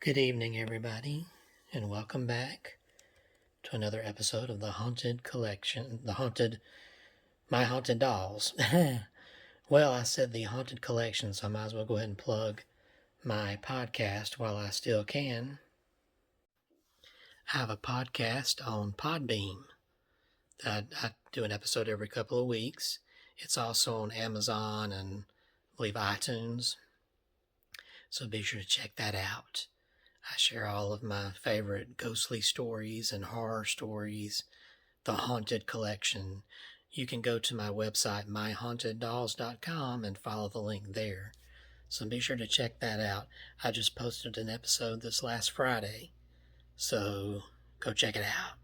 Good evening, everybody, and welcome back to another episode of the Haunted Collection, My Haunted Dolls. Well, I said the Haunted Collection, so I might as well go ahead and plug my podcast while I still can. I have a podcast on Podbean. I do an episode every couple of weeks. It's also on Amazon and I believe iTunes, so be sure to check that out. I share all of my favorite ghostly stories and horror stories, the Haunted Collection. You can go to my website, myhaunteddolls.com, and follow the link there. So be sure to check that out. I just posted an episode this last Friday, so go check it out.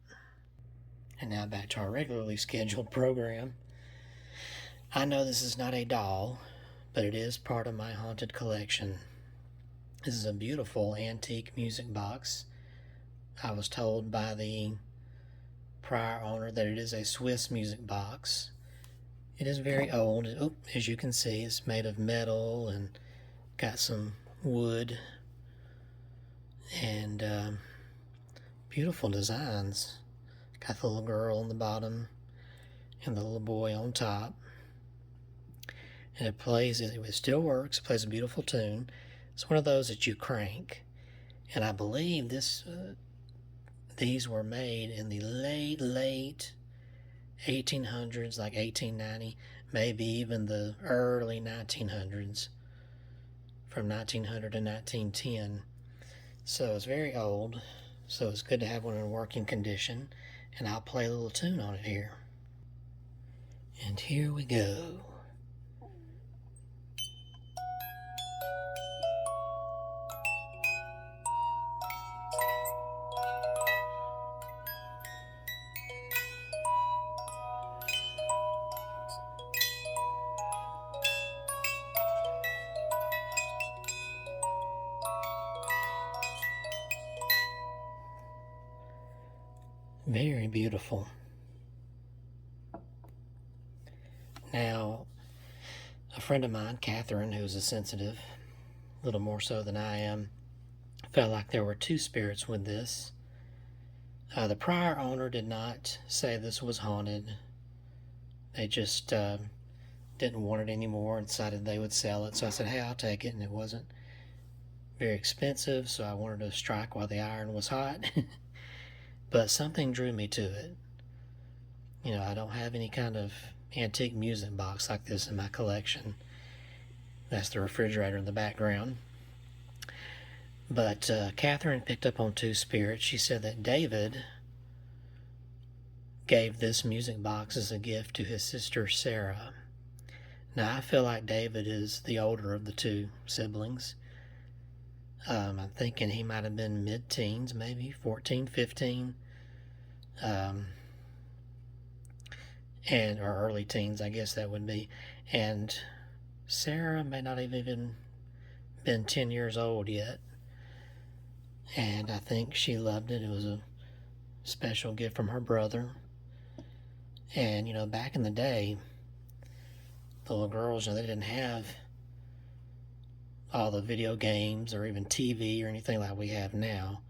And now back to our regularly scheduled program. I know this is not a doll, but it is part of my Haunted Collection. This is a beautiful antique music box. I was told by the prior owner that it is a Swiss music box. It is very old. As you can see, it's made of metal and got some wood and beautiful designs. Got the little girl on the bottom and the little boy on top. And it still works. It plays a beautiful tune. It's one of those that you crank, and I believe these were made in the late 1800s, like 1890, maybe even the early 1900s, from 1900 to 1910. So it's very old, so it's good to have one in working condition, and I'll play a little tune on it here. And here we go. Very beautiful. Now, a friend of mine, Catherine, who's a sensitive, a little more so than I am, felt like there were two spirits with this. The prior owner did not say this was haunted. They just didn't want it anymore and decided they would sell it. So I said, hey, I'll take it. And it wasn't very expensive, so I wanted to strike while the iron was hot. But something drew me to it. You know, I don't have any kind of antique music box like this in my collection. That's the refrigerator in the background. But Catherine picked up on two spirits. She said that David gave this music box as a gift to his sister Sarah. Now, I feel like David is the older of the two siblings. I'm thinking he might have been mid-teens, maybe 14, 15. Or early teens, I guess that would be. And Sarah may not have even been 10 years old yet. And I think she loved it. It was a special gift from her brother. And, you know, back in the day, the little girls, you know, they didn't have all the video games or even TV or anything like we have now.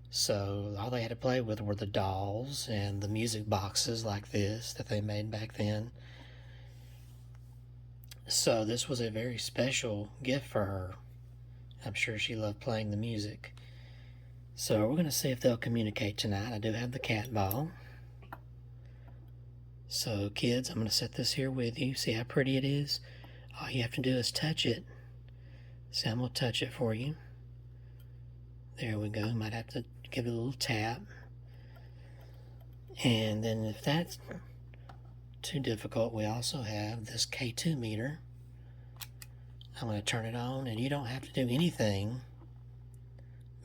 So all they had to play with were the dolls and the music boxes like this that they made back then. So this was a very special gift for her. I'm sure she loved playing the music. So we're going to see if they'll communicate tonight. I do have the cat ball. So kids, I'm going to set this here with you. See how pretty it is? All you have to do is touch it. See, I'm going to touch it for you. There we go. Might have to give it a little tap. And then if that's too difficult, we also have this K2 meter. I'm going to turn it on, and you don't have to do anything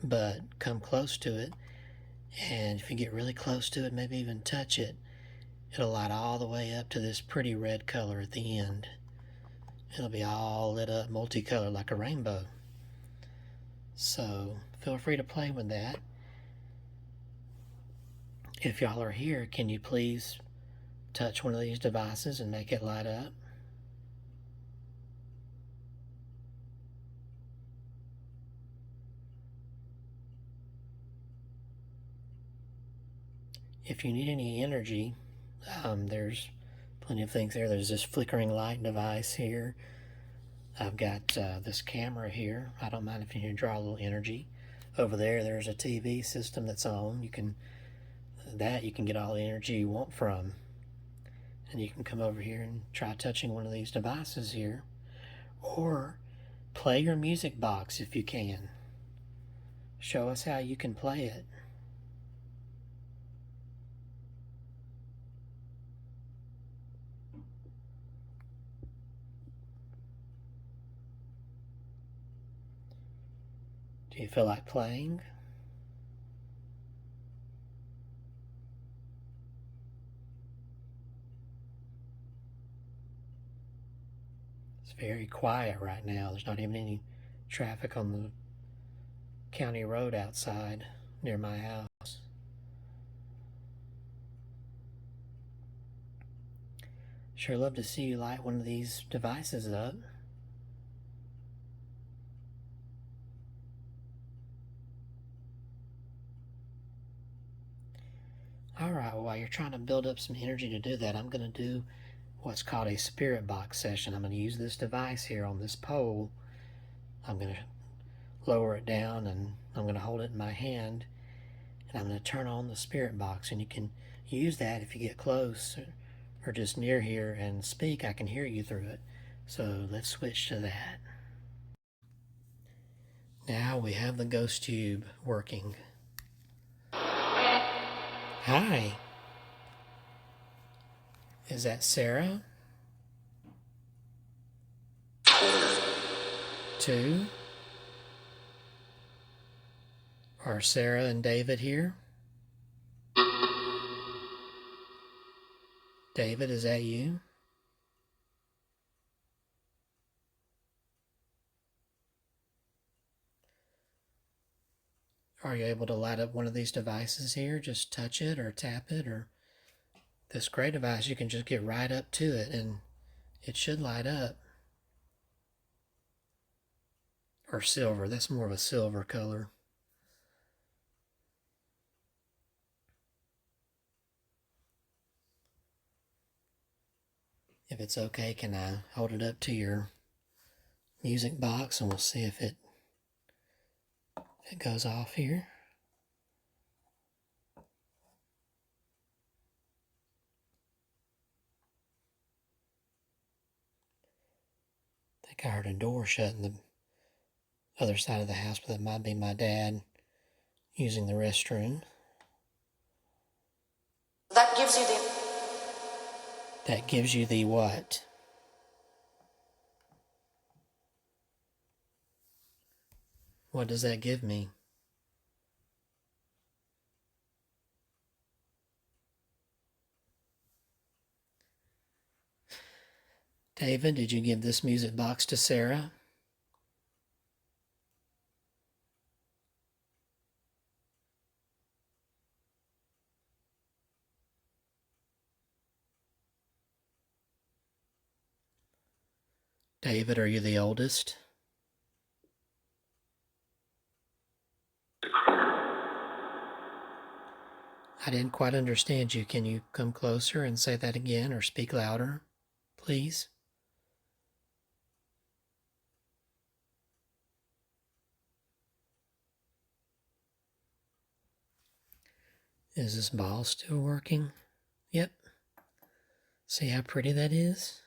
but come close to it. And if you get really close to it, maybe even touch it, it'll light all the way up to this pretty red color at the end. It'll be all lit up, multicolored like a rainbow. So feel free to play with that. If y'all are here, can you please touch one of these devices and make it light up? if you need any energy, there's plenty of things there. There's this flickering light device here. I've got this camera here. I don't mind if you need to draw a little energy. Over there, there's a TV system that's on. You can get all the energy you want from. And you can come over here and try touching one of these devices here. Or play your music box if you can. Show us how you can play it. Do you feel like playing? It's very quiet right now. There's not even any traffic on the county road outside near my house. Sure love to see you light one of these devices up. Alright, while you're trying to build up some energy to do that, I'm going to do what's called a spirit box session. I'm going to use this device here on this pole. I'm going to lower it down and I'm going to hold it in my hand and I'm going to turn on the spirit box, and you can use that if you get close or just near here and speak. I can hear you through it. So let's switch to that. Now we have the ghost tube working. Hi. Is that Sarah? 2? Are Sarah and David here? David, is that you? Are you able to light up one of these devices here? Just touch it or tap it, or this gray device, you can just get right up to it and it should light up. Or silver, that's more of a silver color. If it's okay, can I hold it up to your music box and we'll see if it goes off here. I think I heard a door shut in the other side of the house, but that might be my dad using the restroom. That gives you the... That gives you the what? What does that give me? David, did you give this music box to Sarah? David, are you the oldest? I didn't quite understand you. Can you come closer and say that again or speak louder, please? Is this ball still working? Yep. See how pretty that is?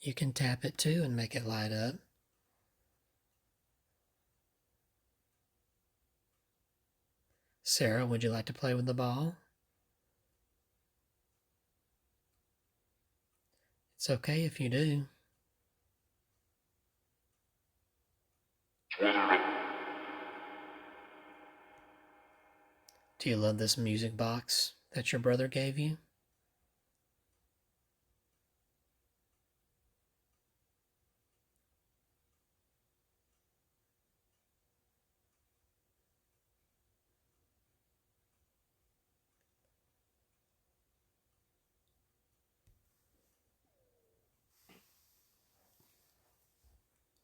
You can tap it too and make it light up. Sarah, would you like to play with the ball? It's okay if you do. Do you love this music box that your brother gave you?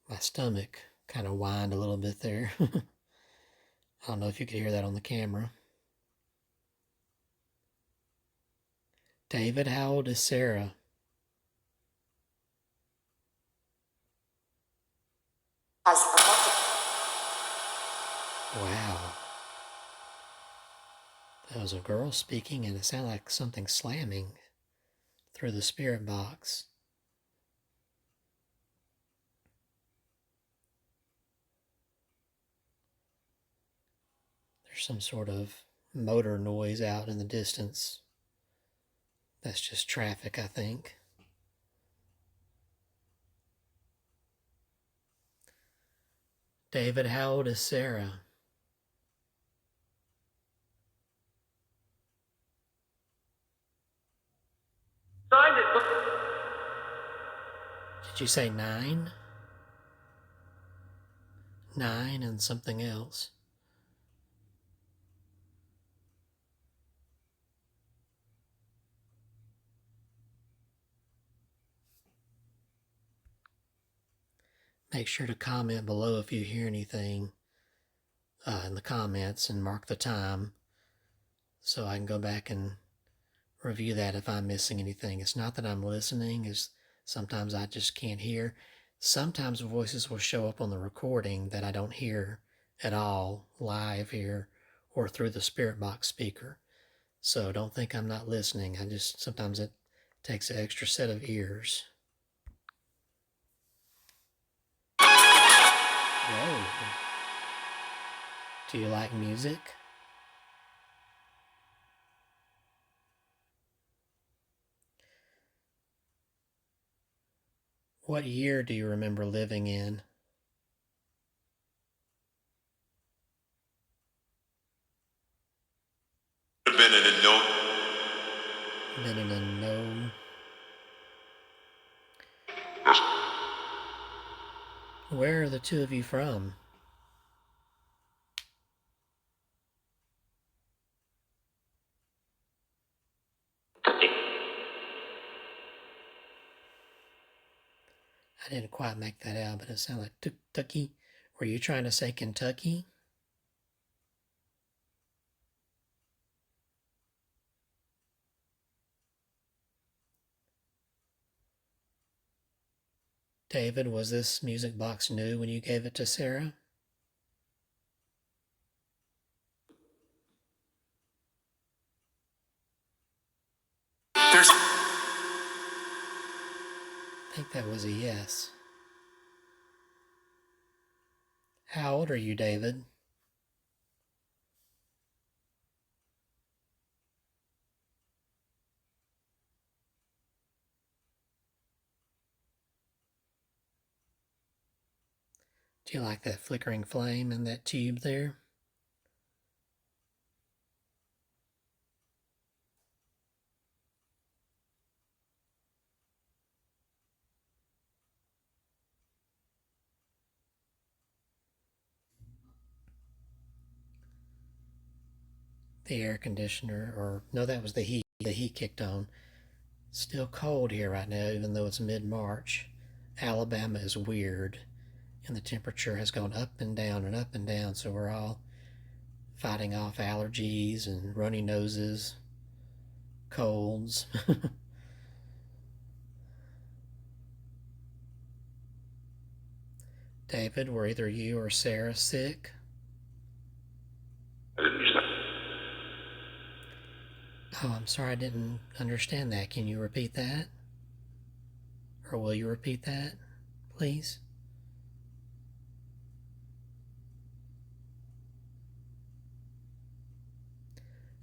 My stomach kind of whined a little bit there. I don't know if you could hear that on the camera. David, how old is Sarah? Wow. That was a girl speaking, and it sounded like something slamming through the spirit box. There's some sort of motor noise out in the distance. That's just traffic, I think. David, how old is Sarah? Did you say 9? 9 and something else. Make sure to comment below if you hear anything in the comments and mark the time so I can go back and review that if I'm missing anything. It's not that I'm listening, it's sometimes I just can't hear. Sometimes voices will show up on the recording that I don't hear at all live here or through the spirit box speaker. So don't think I'm not listening. Sometimes it takes an extra set of ears. Whoa. Do you like music? What year do you remember living in? Been in a no. Been in a no. Where are the two of you from? I didn't quite make that out, but it sounded like Kentucky. Were you trying to say Kentucky? David, was this music box new when you gave it to Sarah? I think that was a yes. How old are you, David? Do you like that flickering flame in that tube there? The air conditioner, or no, that was the heat. The heat kicked on. Still cold here right now, even though it's mid-March. Alabama is weird, and the temperature has gone up and down and up and down, so we're all fighting off allergies and runny noses, colds. David, were either you or Sarah sick? Oh, I'm sorry, I didn't understand that. Can you repeat that? Or will you repeat that, please?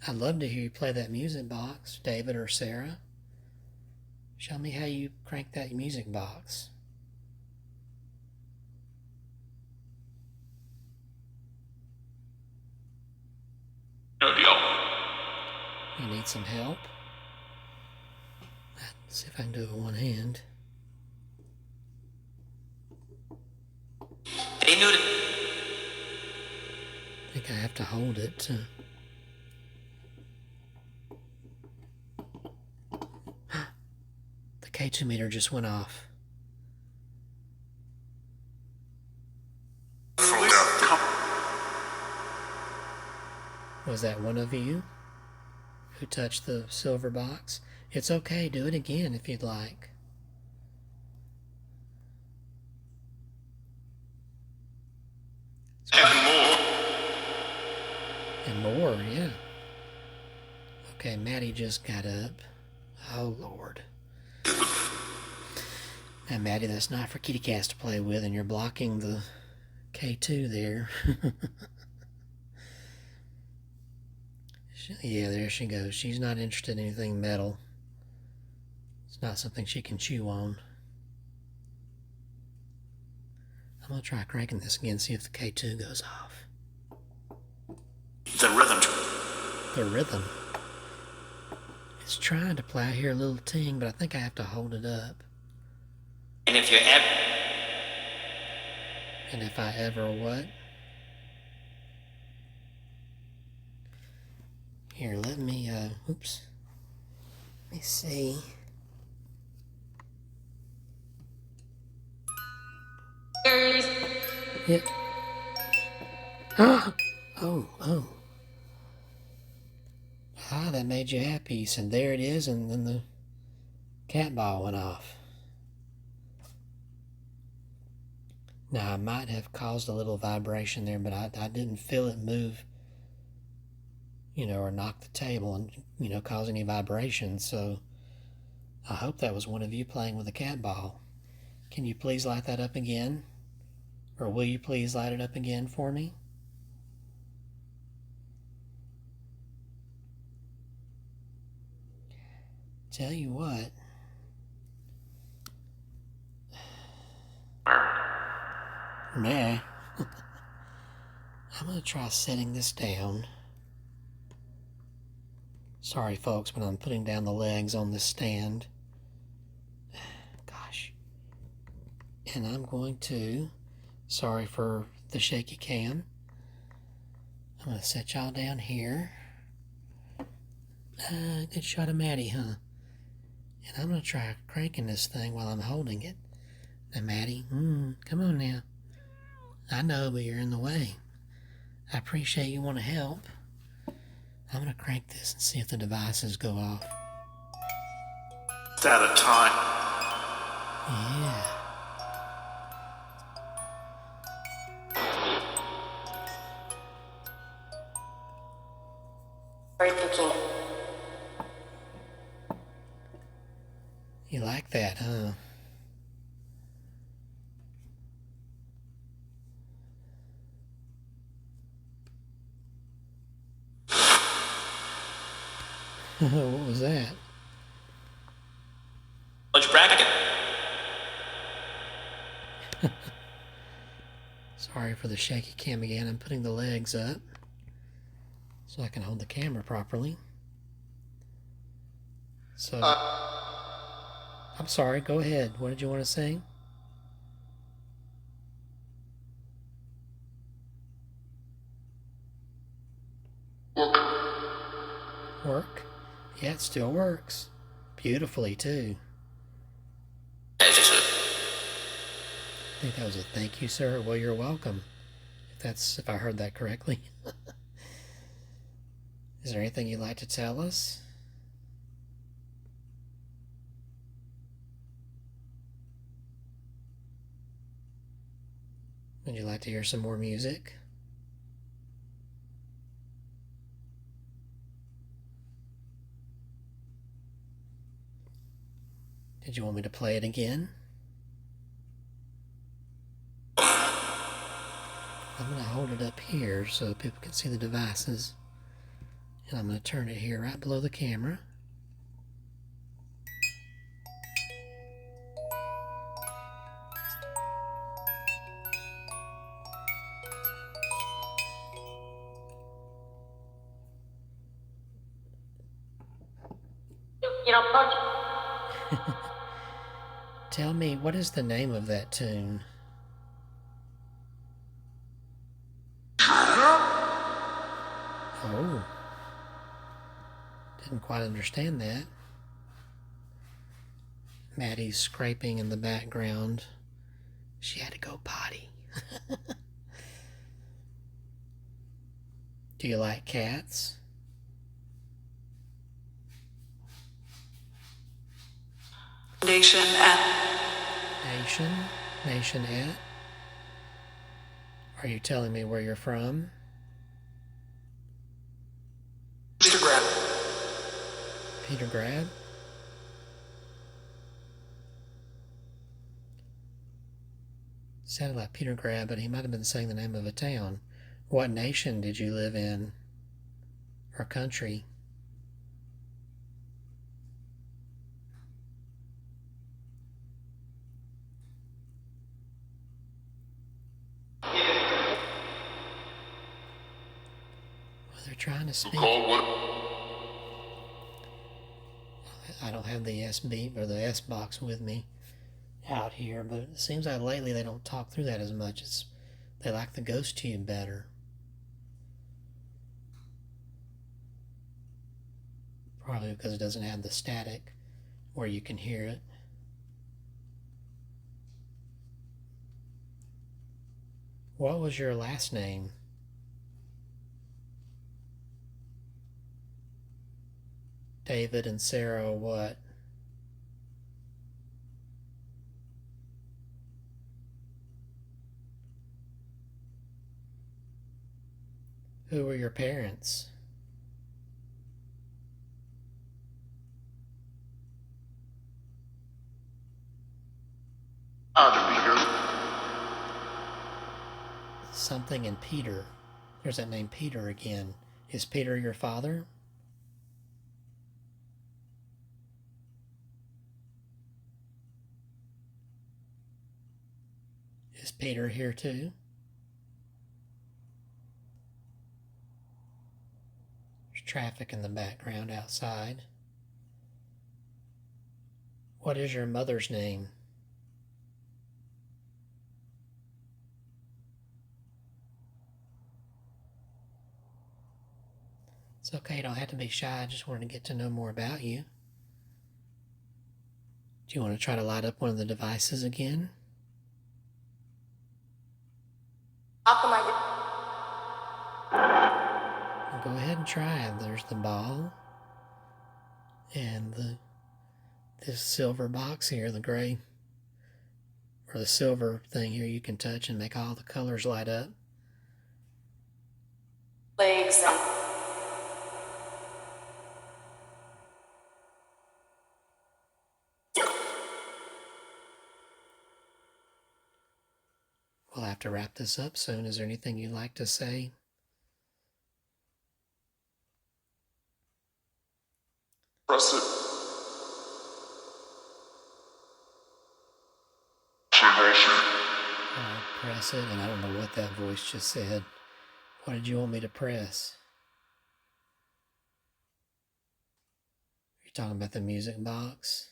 I'd love to hear you play that music box, David or Sarah. Show me how you crank that music box. No deal. You need some help? Let's see if I can do it with one hand. They knew I think I have to hold it. The K2 meter just went off. Was that one of you who touched the silver box? It's okay, do it again if you'd like. And more. And more, yeah. Okay, Maddie just got up. Oh, Lord. Now, Maddie, that's not for kitty cats to play with, and you're blocking the K2 there. Yeah, there she goes. She's not interested in anything metal. It's not something she can chew on. I'm going to try cranking this again, see if the K2 goes off. The rhythm. The rhythm. It's trying to play. I hear a little ting, but I think I have to hold it up. And if you ever. And if I ever what? Here, let me, oops. Let me see. Yeah. Ah! Oh. Ah, that made you happy. So there it is, and then the cat ball went off. Now, I might have caused a little vibration there, but I didn't feel it move, or knock the table and, cause any vibration. So I hope that was one of you playing with a cat ball. Can you please light that up again? Or will you please light it up again for me? Tell you what. Nah. I'm going to try setting this down. Sorry, folks, but I'm putting down the legs on this stand. Gosh. And I'm going to, sorry for the shaky cam. I'm going to set y'all down here. Good shot of Maddie, huh? And I'm going to try cranking this thing while I'm holding it. Now, Maddie, come on now. I know, but you're in the way. I appreciate you want to help. I'm going to crank this and see if the devices go off. It's out of time. Yeah. You like that, huh? What was that? Lunch bracket. Sorry for the shaky cam again. I'm putting the legs up so I can hold the camera properly. So, I'm sorry, go ahead. What did you want to say? Work? Yeah, it still works. Beautifully, too. I think that was a thank you, sir. Well, you're welcome. If I heard that correctly. Is there anything you'd like to tell us? Would you like to hear some more music? Did you want me to play it again? I'm going to hold it up here so people can see the devices. And I'm going to turn it here right below the camera. Tell me, what is the name of that tune? Oh. Didn't quite understand that. Maddie's scraping in the background. She had to go potty. Do you like cats? Nation at. Nation at? Are you telling me where you're from? Petrograd. Petrograd? Sounded like Petrograd, but he might have been saying the name of a town. What nation did you live in? Or country? Well, they're trying to speak. I don't have the S beat or the S box with me out here, but it seems like lately they don't talk through that as much. They like the ghost tube better. Probably because it doesn't have the static where you can hear it. What was your last name? David and Sarah what? Who were your parents? Something in Peter. There's that name Peter again. Is Peter your father? Is Peter here too? There's traffic in the background outside. What is your mother's name? It's okay, you don't have to be shy. I just wanted to get to know more about you. Do you want to try to light up one of the devices again? Well, go ahead and try it. There's the ball. And this silver box here, the gray, or the silver thing here you can touch and make all the colors light up. Legs and. We'll have to wrap this up soon. Is there anything you'd like to say? Press it. Press it, and I don't know what that voice just said. What did you want me to press? You're talking about the music box?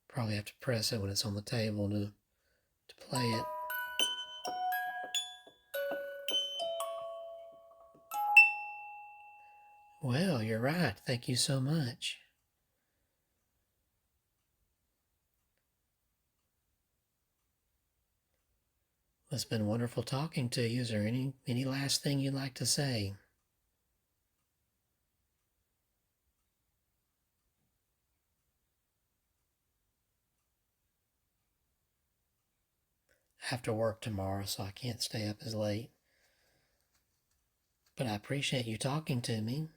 Probably have to press it when it's on the table to play it. Well, you're right. Thank you so much. It's been wonderful talking to you. Is there any last thing you'd like to say? I have to work tomorrow, so I can't stay up as late. But I appreciate you talking to me.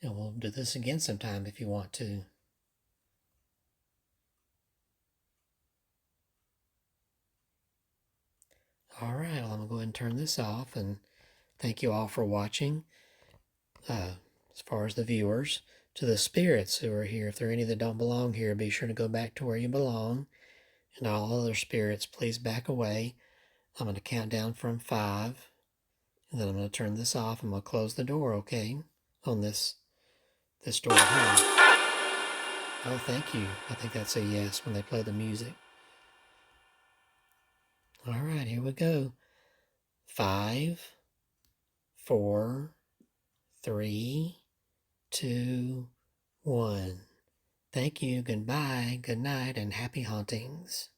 And we'll do this again sometime if you want to. All right, well, I'm going to go ahead and turn this off, and thank you all for watching. As far as the viewers, to the spirits who are here, if there are any that don't belong here, be sure to go back to where you belong. And all other spirits, please back away. I'm going to count down from 5, and then I'm going to turn this off. I'm going to close the door, okay, on this door here. Oh, thank you. I think that's a yes when they play the music. All right, here we go. 5, 4, 3, 2, 1. Thank you, goodbye, good night, and happy hauntings.